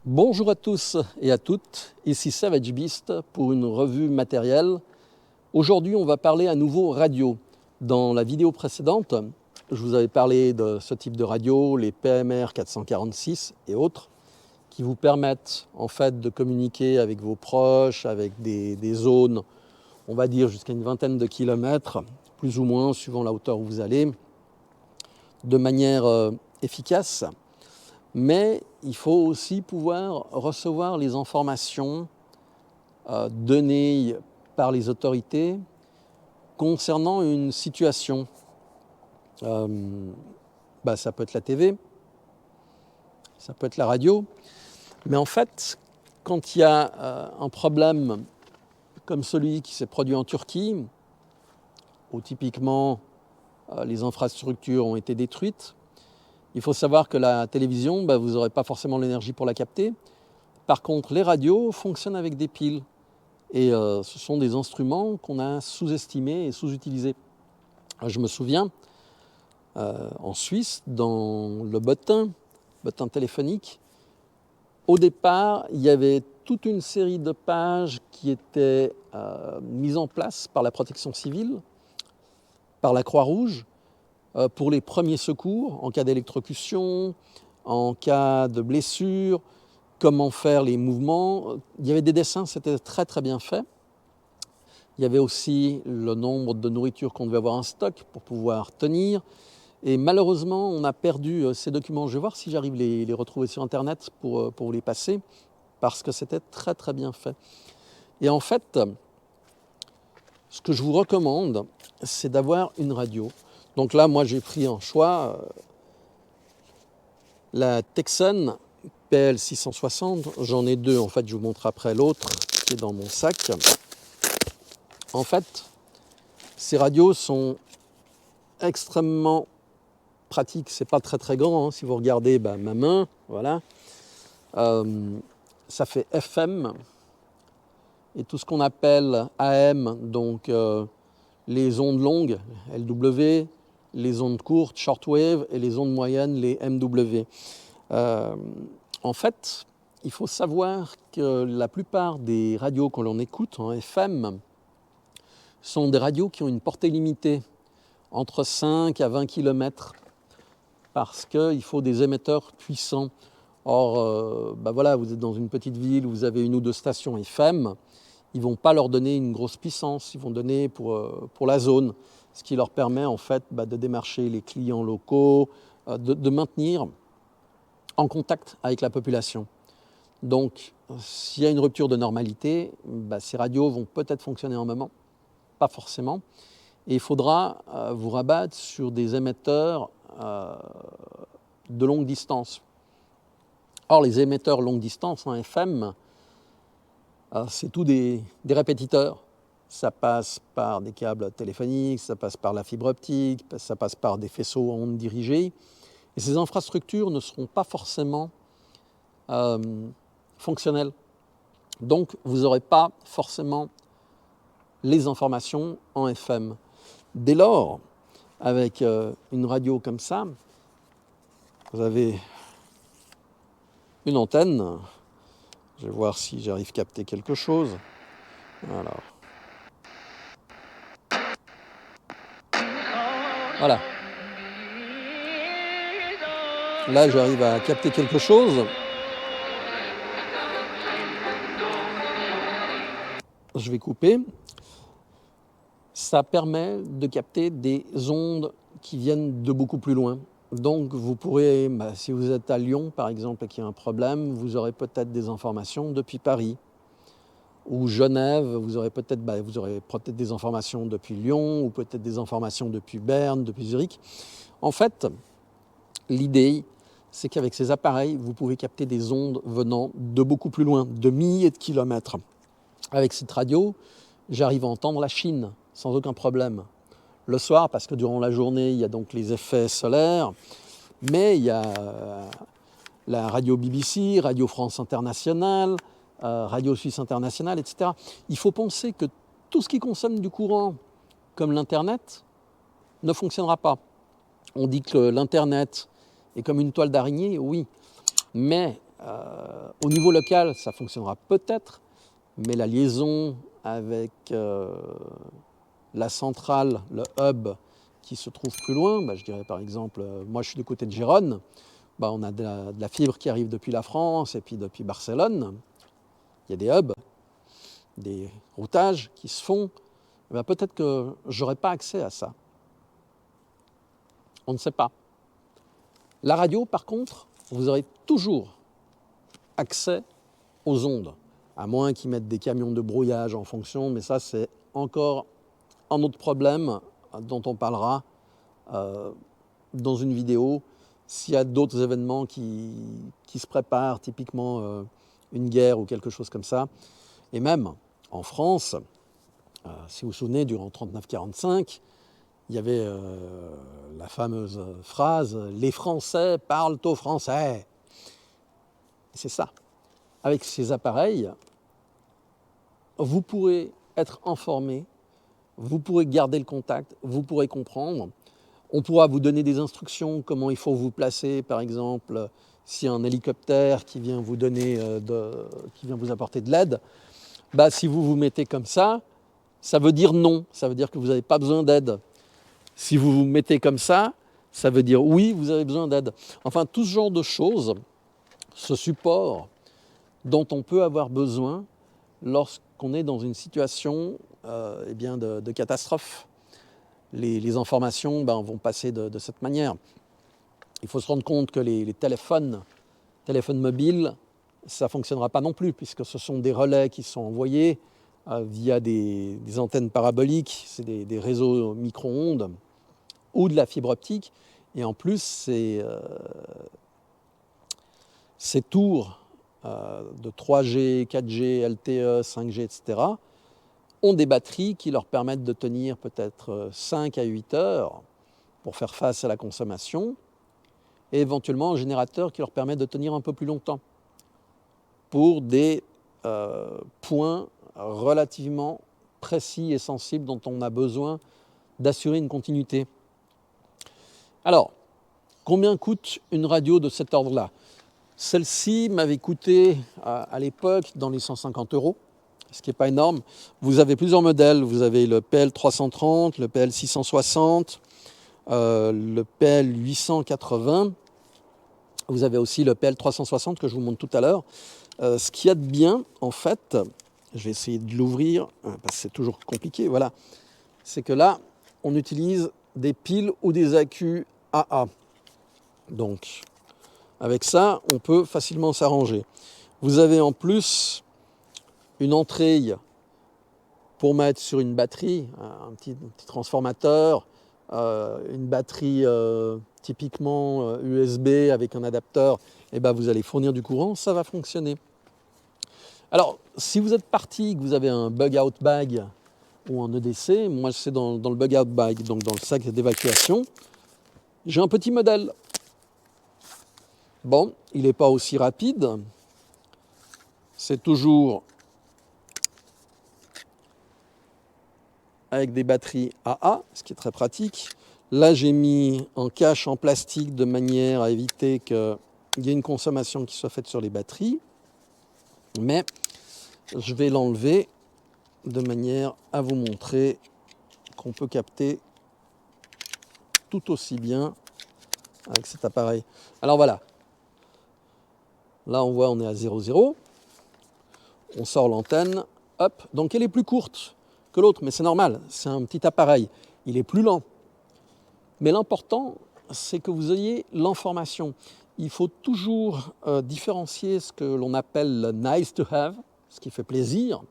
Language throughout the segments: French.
Bonjour à tous et à toutes, ici Savage Beast pour une revue matérielle. Aujourd'hui, on va parler à nouveau radio. Dans la vidéo précédente, je vous avais parlé de ce type de radio, les PMR 446 et autres, qui vous permettent en fait de communiquer avec vos proches, avec des zones, on va dire jusqu'à une vingtaine de kilomètres, plus ou moins suivant la hauteur où vous allez, de manière efficace. Mais il faut aussi pouvoir recevoir les informations données par les autorités concernant une situation. Ça peut être la TV, ça peut être la radio, mais en fait, quand il y a un problème comme celui qui s'est produit en Turquie, où typiquement les infrastructures ont été détruites, il faut savoir que la télévision, vous n'aurez pas forcément l'énergie pour la capter. Par contre, les radios fonctionnent avec des piles. Et ce sont des instruments qu'on a sous-estimés et sous-utilisés. Je me souviens, en Suisse, dans le bottin téléphonique, au départ, il y avait toute une série de pages qui étaient mises en place par la protection civile, par la Croix-Rouge, pour les premiers secours en cas d'électrocution, en cas de blessure, comment faire les mouvements. Il y avait des dessins, c'était très très bien fait. Il y avait aussi le nombre de nourriture qu'on devait avoir en stock pour pouvoir tenir. Et malheureusement, on a perdu ces documents. Je vais voir si j'arrive à les retrouver sur Internet pour vous les passer, parce que c'était très très bien fait. Et en fait, ce que je vous recommande, c'est d'avoir une radio. Donc là, moi, j'ai pris en choix la Tecsun PL660. J'en ai deux, en fait, je vous montre après l'autre qui est dans mon sac. En fait, ces radios sont extrêmement pratiques. C'est pas très très grand, hein. Si vous regardez ma main, voilà. Ça fait FM et tout ce qu'on appelle AM, donc les ondes longues, LW, les ondes courtes, shortwave, et les ondes moyennes, les MW. En fait, il faut savoir que la plupart des radios que l'on écoute en FM sont des radios qui ont une portée limitée, entre 5 à 20 km, parce qu'il faut des émetteurs puissants. Or, vous êtes dans une petite ville, vous avez une ou deux stations FM, ils ne vont pas leur donner une grosse puissance, ils vont donner pour la zone, ce qui leur permet en fait de démarcher les clients locaux, de maintenir en contact avec la population. Donc, s'il y a une rupture de normalité, ces radios vont peut-être fonctionner un moment, pas forcément, et il faudra vous rabattre sur des émetteurs de longue distance. Or, les émetteurs longue distance en FM, c'est tout des répétiteurs. Ça passe par des câbles téléphoniques, ça passe par la fibre optique, ça passe par des faisceaux à ondes dirigées. Et ces infrastructures ne seront pas forcément fonctionnelles. Donc, vous n'aurez pas forcément les informations en FM. Dès lors, avec une radio comme ça, vous avez une antenne. Je vais voir si j'arrive à capter quelque chose. Alors. Voilà. Là, j'arrive à capter quelque chose. Je vais couper. Ça permet de capter des ondes qui viennent de beaucoup plus loin. Donc, vous pourrez, si vous êtes à Lyon, par exemple, et qu'il y a un problème, vous aurez peut-être des informations depuis Paris. Ou Genève, vous aurez peut-être des informations depuis Lyon, ou peut-être des informations depuis Berne, depuis Zurich. En fait, l'idée, c'est qu'avec ces appareils, vous pouvez capter des ondes venant de beaucoup plus loin, de milliers de kilomètres. Avec cette radio, j'arrive à entendre la Chine sans aucun problème. Le soir, parce que durant la journée, il y a donc les effets solaires, mais il y a la radio BBC, Radio France Internationale, Radio Suisse Internationale, etc. Il faut penser que tout ce qui consomme du courant, comme l'Internet, ne fonctionnera pas. On dit que l'Internet est comme une toile d'araignée, oui, mais au niveau local, ça fonctionnera peut-être, mais la liaison avec la centrale, le hub qui se trouve plus loin, je dirais par exemple, moi je suis du côté de Gérone, on a de la fibre qui arrive depuis la France et puis depuis Barcelone. Il y a des hubs, des routages qui se font. Peut-être que je n'aurai pas accès à ça. On ne sait pas. La radio, par contre, vous aurez toujours accès aux ondes, à moins qu'ils mettent des camions de brouillage en fonction, mais ça c'est encore un autre problème dont on parlera dans une vidéo s'il y a d'autres événements qui se préparent, typiquement une guerre ou quelque chose comme ça. Et même en France, si vous vous souvenez, durant 39-45, il y avait la fameuse phrase « Les Français parlent aux Français ». C'est ça. Avec ces appareils, vous pourrez être informé, vous pourrez garder le contact, vous pourrez comprendre. On pourra vous donner des instructions, comment il faut vous placer, par exemple, s'il y a un hélicoptère qui vient vous donner, qui vient vous apporter de l'aide. Si vous vous mettez comme ça veut dire non, ça veut dire que vous n'avez pas besoin d'aide. Si vous vous mettez comme ça veut dire oui, vous avez besoin d'aide. Enfin, tout ce genre de choses, ce support dont on peut avoir besoin lorsqu'on est dans une situation de catastrophe. Les informations vont passer de cette manière. Il faut se rendre compte que les téléphones mobiles, ça ne fonctionnera pas non plus, puisque ce sont des relais qui sont envoyés via des antennes paraboliques, c'est des réseaux micro-ondes ou de la fibre optique. Et en plus, ces tours de 3G, 4G, LTE, 5G, etc., ont des batteries qui leur permettent de tenir peut-être 5 à 8 heures pour faire face à la consommation, et éventuellement un générateur qui leur permet de tenir un peu plus longtemps pour des points relativement précis et sensibles dont on a besoin d'assurer une continuité. Alors, combien coûte une radio de cet ordre-là ? Celle-ci m'avait coûté à l'époque dans les 150 €, ce qui n'est pas énorme. Vous avez plusieurs modèles. Vous avez le PL330, le PL660, le PL880. Vous avez aussi le PL360 que je vous montre tout à l'heure. Ce qu'il y a de bien, en fait, je vais essayer de l'ouvrir, parce que c'est toujours compliqué, voilà, c'est que là, on utilise des piles ou des accus AA. Donc, avec ça, on peut facilement s'arranger. Vous avez en plus une entrée pour mettre sur une batterie, un petit transformateur, une batterie typiquement USB avec un adapteur, et vous allez fournir du courant, ça va fonctionner. Alors, si vous êtes parti, que vous avez un bug-out bag ou un EDC, moi c'est dans le bug-out bag, donc dans le sac d'évacuation, j'ai un petit modèle. Bon, il n'est pas aussi rapide, c'est toujours avec des batteries AA, ce qui est très pratique. Là, j'ai mis un cache en plastique de manière à éviter qu'il y ait une consommation qui soit faite sur les batteries. Mais je vais l'enlever de manière à vous montrer qu'on peut capter tout aussi bien avec cet appareil. Alors voilà. Là, on voit, on est à 0,0. On sort l'antenne. Hop. Donc, elle est plus courte que l'autre, mais c'est normal. C'est un petit appareil. Il est plus lent. Mais l'important, c'est que vous ayez l'information. Il faut toujours différencier ce que l'on appelle le nice to have, ce qui fait plaisir,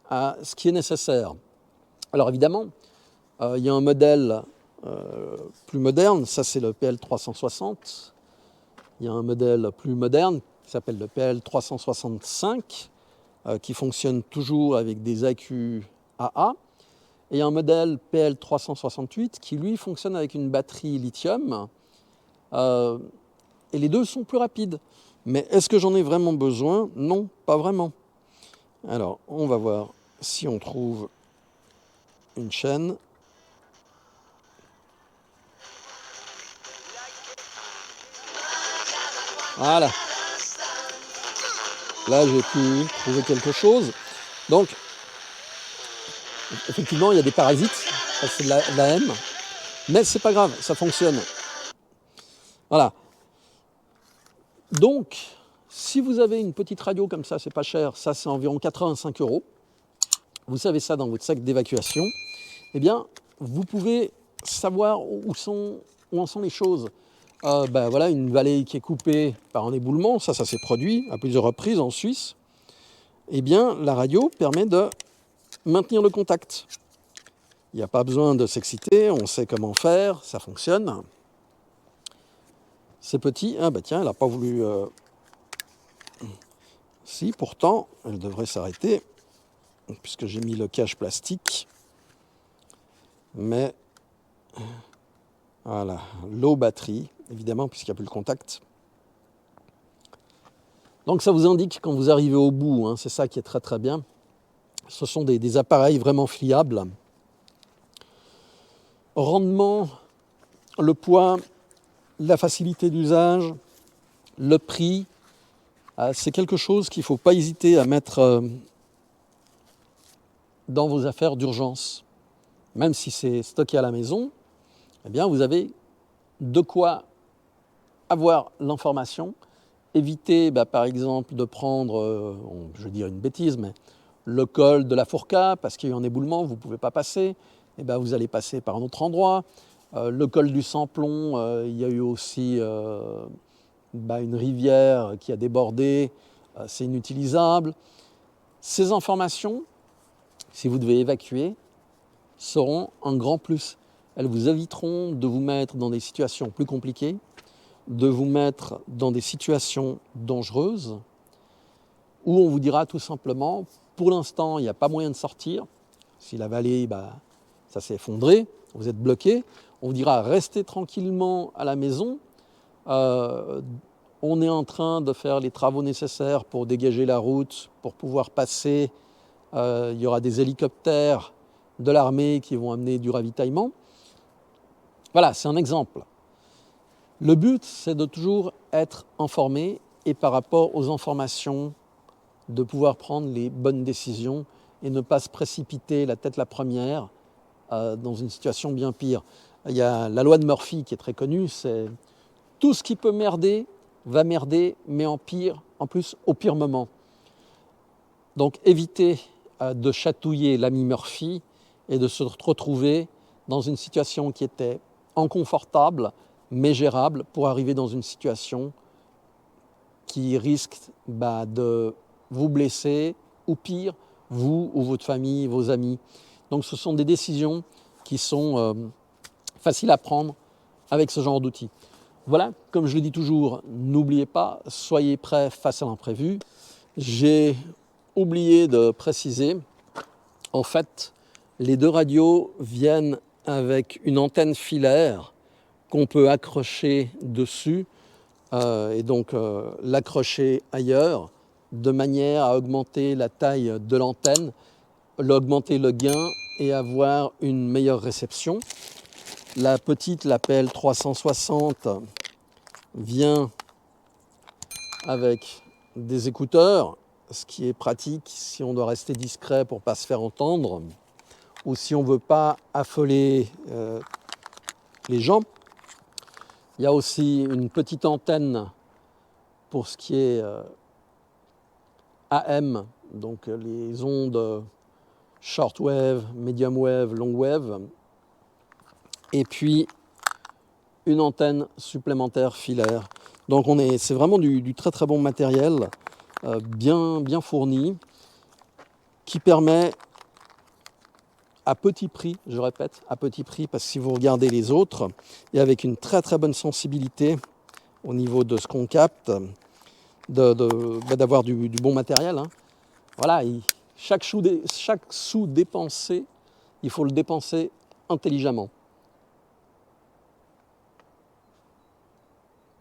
à ce qui est nécessaire. Alors évidemment, il y a un modèle plus moderne, ça c'est le PL360. Il y a un modèle plus moderne qui s'appelle le PL365, qui fonctionne toujours avec des accus AA. Et il y a un modèle PL368 qui, lui, fonctionne avec une batterie lithium. et les deux sont plus rapides. Mais est-ce que j'en ai vraiment besoin? Non, pas vraiment. Alors, on va voir si on trouve une chaîne. Voilà. Là, j'ai pu trouver quelque chose. Donc, effectivement, il y a des parasites. Ça, c'est de la M. Mais c'est pas grave, ça fonctionne. Voilà. Donc, si vous avez une petite radio comme ça, c'est pas cher. Ça, c'est environ 85 €. Vous savez ça dans votre sac d'évacuation. Eh bien, vous pouvez savoir où en sont les choses. Voilà, une vallée qui est coupée par un éboulement, ça s'est produit à plusieurs reprises en Suisse. Eh bien, la radio permet de maintenir le contact. Il n'y a pas besoin de s'exciter, on sait comment faire, ça fonctionne. C'est petit, ah bah tiens, elle n'a pas voulu... Si, pourtant, elle devrait s'arrêter, puisque j'ai mis le cache plastique. Mais, voilà, low batterie, évidemment, puisqu'il n'y a plus le contact. Donc ça vous indique quand vous arrivez au bout, hein, c'est ça qui est très très bien. Ce sont des appareils vraiment fiables. Rendement, le poids, la facilité d'usage, le prix, c'est quelque chose qu'il ne faut pas hésiter à mettre dans vos affaires d'urgence. Même si c'est stocké à la maison, eh bien vous avez de quoi avoir l'information. Évitez par exemple de prendre, je vais dire une bêtise, mais le col de la Fourca, parce qu'il y a eu un éboulement, vous ne pouvez pas passer, et vous allez passer par un autre endroit. Le col du Samplon, il y a eu aussi une rivière qui a débordé, c'est inutilisable. Ces informations, si vous devez évacuer, seront un grand plus. Elles vous éviteront de vous mettre dans des situations plus compliquées, de vous mettre dans des situations dangereuses, où on vous dira tout simplement, pour l'instant, il n'y a pas moyen de sortir. Si la vallée, ça s'est effondré, vous êtes bloqué, on vous dira, restez tranquillement à la maison. On est en train de faire les travaux nécessaires pour dégager la route, pour pouvoir passer. Il y aura des hélicoptères de l'armée qui vont amener du ravitaillement. Voilà, c'est un exemple. Le but, c'est de toujours être informé et par rapport aux informations, de pouvoir prendre les bonnes décisions et ne pas se précipiter la tête la première dans une situation bien pire. Il y a la loi de Murphy qui est très connue, c'est tout ce qui peut merder va merder, mais en plus au pire moment. Donc évitez de chatouiller l'ami Murphy et de se retrouver dans une situation qui était inconfortable, mais gérable, pour arriver dans une situation qui risque de vous blesser, ou pire, vous ou votre famille, vos amis. Donc ce sont des décisions qui sont faciles à prendre avec ce genre d'outils. Voilà, comme je le dis toujours, n'oubliez pas, soyez prêts face à l'imprévu. J'ai oublié de préciser, en fait, les deux radios viennent avec une antenne filaire qu'on peut accrocher dessus et donc l'accrocher ailleurs de manière à augmenter la taille de l'antenne, augmenter le gain et avoir une meilleure réception. La petite, l'Appel 360, vient avec des écouteurs, ce qui est pratique si on doit rester discret pour ne pas se faire entendre ou si on ne veut pas affoler les gens. Il y a aussi une petite antenne pour ce qui est AM, donc les ondes shortwave, medium wave, long wave, et puis une antenne supplémentaire filaire. Donc c'est vraiment du très très bon matériel, bien fourni, qui permet à petit prix, je répète, à petit prix, parce que si vous regardez les autres, et avec une très très bonne sensibilité au niveau de ce qu'on capte, d'avoir du bon matériel. Hein. Voilà, chaque sou dépensé, il faut le dépenser intelligemment.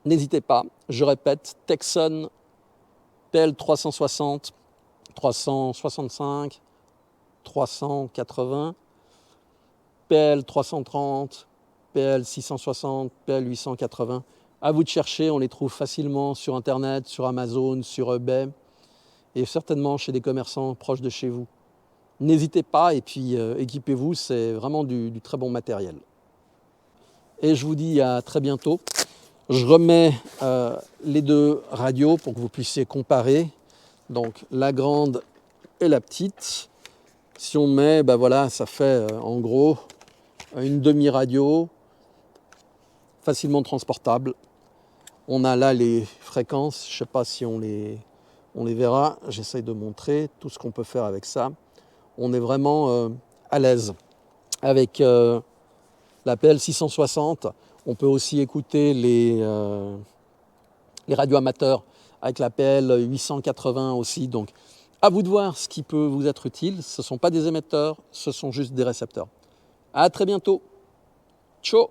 N'hésitez pas, Je répète, Tecsun PL360, 365, 380, PL330, PL660, PL880. À vous de chercher, on les trouve facilement sur Internet, sur Amazon, sur eBay et certainement chez des commerçants proches de chez vous. N'hésitez pas et puis équipez-vous, c'est vraiment du très bon matériel. Et je vous dis à très bientôt. Je remets les deux radios pour que vous puissiez comparer. Donc la grande et la petite. Si on met, ben voilà, ça fait en gros une demi-radio, facilement transportable. On a là les fréquences, je ne sais pas si on les verra. J'essaye de montrer tout ce qu'on peut faire avec ça. On est vraiment à l'aise. Avec la PL660, on peut aussi écouter les radios amateurs avec la PL880 aussi. Donc, à vous de voir ce qui peut vous être utile. Ce ne sont pas des émetteurs, ce sont juste des récepteurs. À très bientôt. Ciao.